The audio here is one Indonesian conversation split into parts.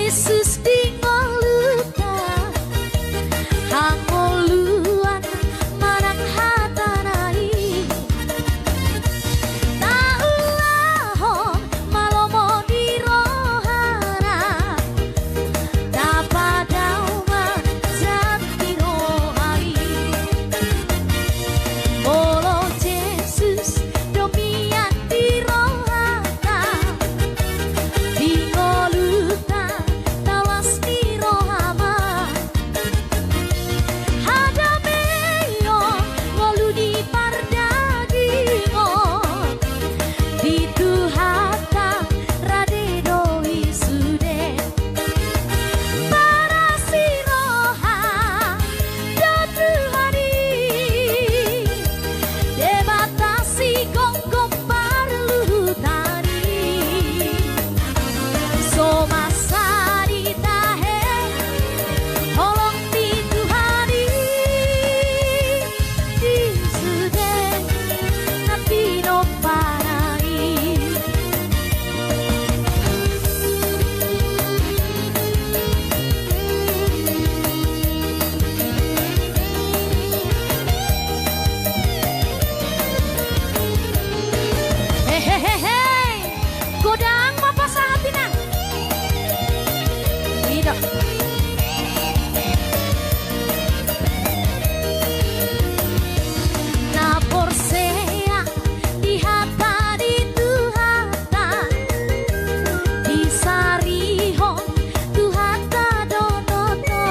Yesus dingoluta hangoluan marang hatanai taulahon malomo di rohana tapadauma jati rohai bolo Yesus domian di rohana dingoluta tawas di rohama hadameyo ngolu di pardadingo di tuhata radedo isude para siroha do Tuhani debatasi gonggong parlu tani somasa ditahe tolong di Tuhani di sude nabi no parai hehehe godang apa sahatina tidak na porsea di hata di tuhata di sarihon tuhata donoto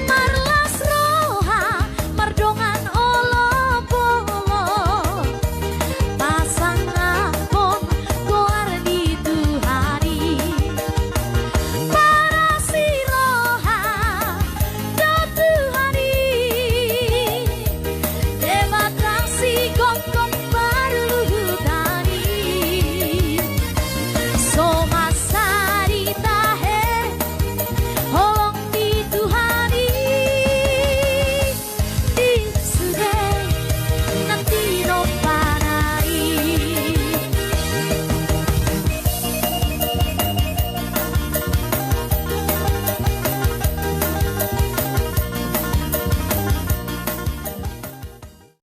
marlas roha mardongan olo bolo pasang akon goar di Tuhani para siroha do Tuhani debatasi gonggong